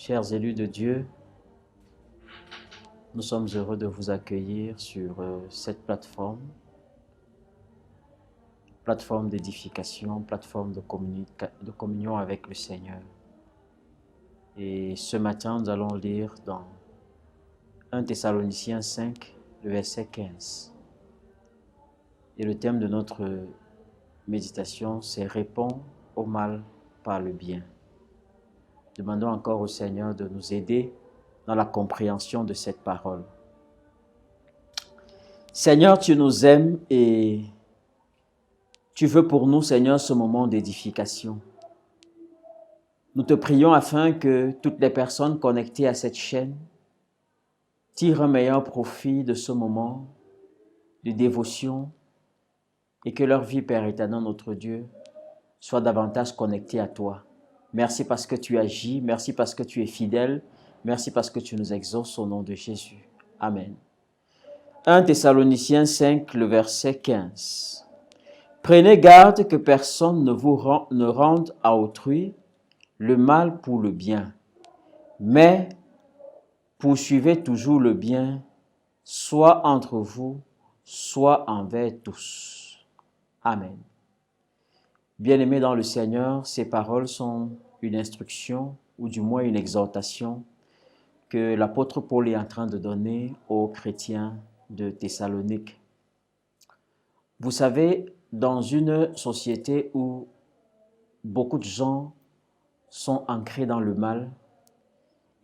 Chers élus de Dieu, nous sommes heureux de vous accueillir sur cette plateforme d'édification, plateforme de communion avec le Seigneur. Et ce matin, nous allons lire dans 1 Thessaloniciens 5, le verset 15. Et le thème de notre méditation, c'est « Réponds au mal par le bien ». Demandons encore au Seigneur de nous aider dans la compréhension de cette parole. Seigneur, tu nous aimes et tu veux pour nous, Seigneur, ce moment d'édification. Nous te prions afin que toutes les personnes connectées à cette chaîne tirent un meilleur profit de ce moment de dévotion et que leur vie, Père éternel, notre Dieu, soit davantage connectée à toi. Merci parce que tu agis, merci parce que tu es fidèle, merci parce que tu nous exauces au nom de Jésus. Amen. 1 Thessaloniciens 5, le verset 15. Prenez garde que personne ne rende à autrui le mal pour le bien, mais poursuivez toujours le bien, soit entre vous, soit envers tous. Amen. Bien-aimés dans le Seigneur, ces paroles sont une instruction, ou du moins une exhortation, que l'apôtre Paul est en train de donner aux chrétiens de Thessalonique. Vous savez, dans une société où beaucoup de gens sont ancrés dans le mal,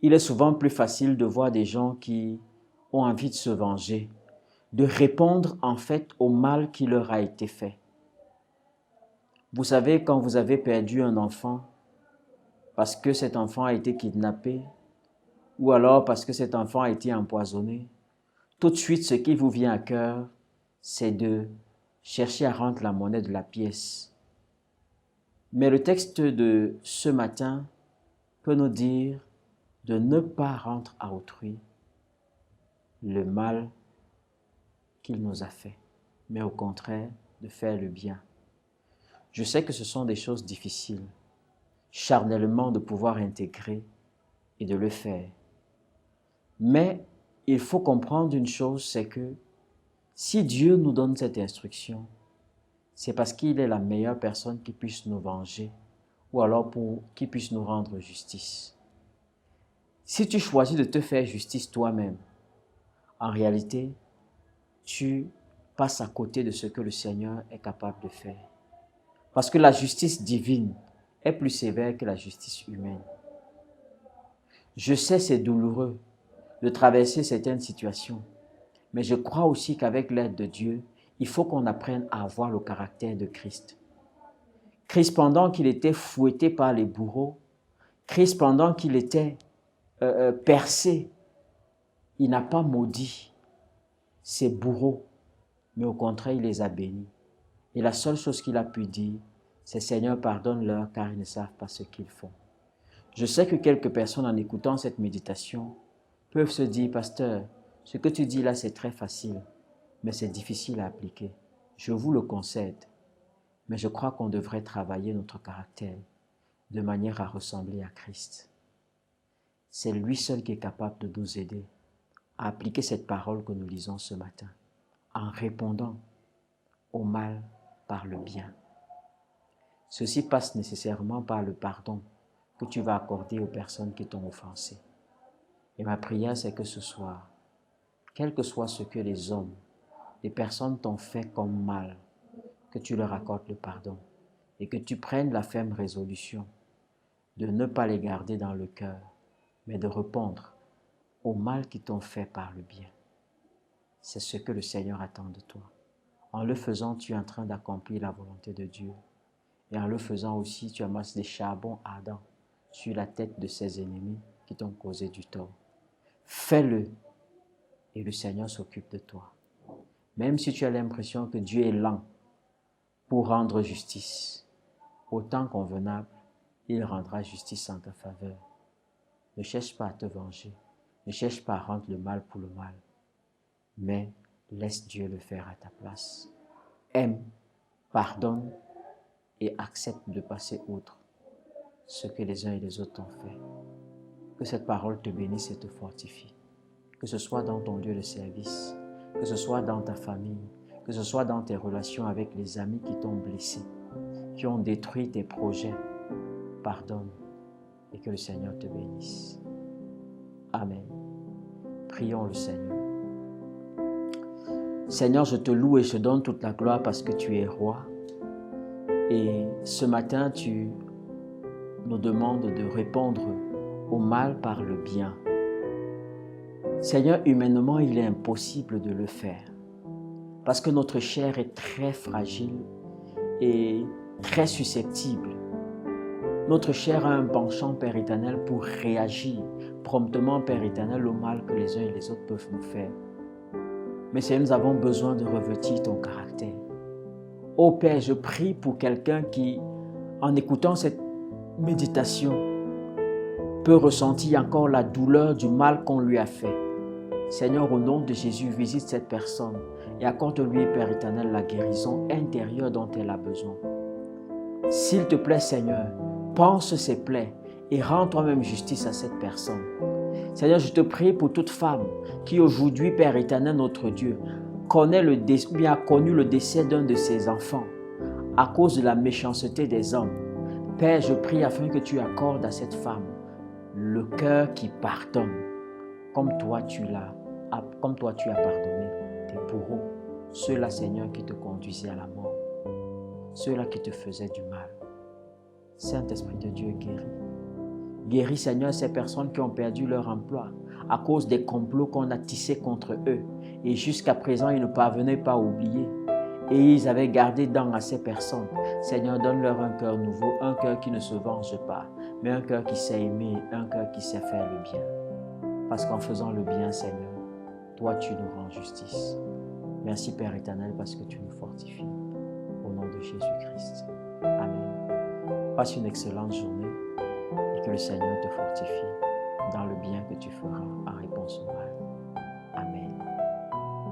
il est souvent plus facile de voir des gens qui ont envie de se venger, de répondre en fait au mal qui leur a été fait. Vous savez, quand vous avez perdu un enfant parce que cet enfant a été kidnappé ou alors parce que cet enfant a été empoisonné, tout de suite, ce qui vous vient à cœur, c'est de chercher à rendre la monnaie de la pièce. Mais le texte de ce matin peut nous dire de ne pas rendre à autrui le mal qu'il nous a fait, mais au contraire, de faire le bien. Je sais que ce sont des choses difficiles, charnellement de pouvoir intégrer et de le faire. Mais il faut comprendre une chose, c'est que si Dieu nous donne cette instruction, c'est parce qu'il est la meilleure personne qui puisse nous venger ou alors pour qu'il puisse nous rendre justice. Si tu choisis de te faire justice toi-même, en réalité, tu passes à côté de ce que le Seigneur est capable de faire. Parce que la justice divine est plus sévère que la justice humaine. Je sais c'est douloureux de traverser certaines situations, mais je crois aussi qu'avec l'aide de Dieu, il faut qu'on apprenne à avoir le caractère de Christ. Christ, pendant qu'il était fouetté par les bourreaux, Christ, pendant qu'il était percé, il n'a pas maudit ses bourreaux, mais au contraire, il les a bénis. Et la seule chose qu'il a pu dire, c'est « Seigneur, pardonne-leur car ils ne savent pas ce qu'ils font ». Je sais que quelques personnes, en écoutant cette méditation, peuvent se dire « Pasteur, ce que tu dis là, c'est très facile, mais c'est difficile à appliquer. » Je vous le concède, mais je crois qu'on devrait travailler notre caractère de manière à ressembler à Christ. C'est lui seul qui est capable de nous aider à appliquer cette parole que nous lisons ce matin, en répondant au mal par le bien. Ceci passe nécessairement par le pardon que tu vas accorder aux personnes qui t'ont offensé. Et ma prière, c'est que ce soir, quel que soit ce que les hommes, les personnes t'ont fait comme mal, que tu leur accordes le pardon et que tu prennes la ferme résolution de ne pas les garder dans le cœur, mais de répondre au mal qu'ils t'ont fait par le bien. C'est ce que le Seigneur attend de toi. En le faisant, tu es en train d'accomplir la volonté de Dieu. Et en le faisant aussi, tu amasses des charbons ardents sur la tête de ses ennemis qui t'ont causé du tort. Fais-le et le Seigneur s'occupe de toi. Même si tu as l'impression que Dieu est lent pour rendre justice, au temps convenable, il rendra justice en ta faveur. Ne cherche pas à te venger, ne cherche pas à rendre le mal pour le mal, mais laisse Dieu le faire à ta place. Aime, pardonne et accepte de passer outre ce que les uns et les autres ont fait. Que cette parole te bénisse et te fortifie. Que ce soit dans ton lieu de service, que ce soit dans ta famille, que ce soit dans tes relations avec les amis qui t'ont blessé, qui ont détruit tes projets. Pardonne et que le Seigneur te bénisse. Amen. Prions le Seigneur. Seigneur, je te loue et je te donne toute la gloire parce que tu es roi. Et ce matin, tu nous demandes de répondre au mal par le bien. Seigneur, humainement, il est impossible de le faire parce que notre chair est très fragile et très susceptible. Notre chair a un penchant, Père éternel, pour réagir promptement, Père éternel, au mal que les uns et les autres peuvent nous faire. Mais Seigneur, nous avons besoin de revêtir ton caractère. Ô Père, je prie pour quelqu'un qui, en écoutant cette méditation, peut ressentir encore la douleur du mal qu'on lui a fait. Seigneur, au nom de Jésus, visite cette personne et accorde-lui, Père éternel, la guérison intérieure dont elle a besoin. S'il te plaît, Seigneur, pense ses plaies et rends toi-même justice à cette personne. Seigneur, je te prie pour toute femme qui aujourd'hui, Père éternel, notre Dieu, a connu le décès d'un de ses enfants à cause de la méchanceté des hommes. Père, je prie afin que tu accordes à cette femme le cœur qui pardonne, comme toi tu as pardonné tes bourreaux, ceux-là, Seigneur, qui te conduisaient à la mort, ceux-là qui te faisaient du mal. Saint-Esprit de Dieu, guéris. Guéris, Seigneur, ces personnes qui ont perdu leur emploi à cause des complots qu'on a tissés contre eux. Et jusqu'à présent, ils ne parvenaient pas à oublier. Et ils avaient gardé dans à ces personnes. Seigneur, donne-leur un cœur nouveau, un cœur qui ne se venge pas, mais un cœur qui sait aimer, un cœur qui sait faire le bien. Parce qu'en faisant le bien, Seigneur, toi, tu nous rends justice. Merci, Père éternel, parce que tu nous fortifies. Au nom de Jésus-Christ. Amen. Passe une excellente journée et que le Seigneur te fortifie dans le bien que tu feras en réponse au mal. Amen.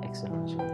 Excellente journée.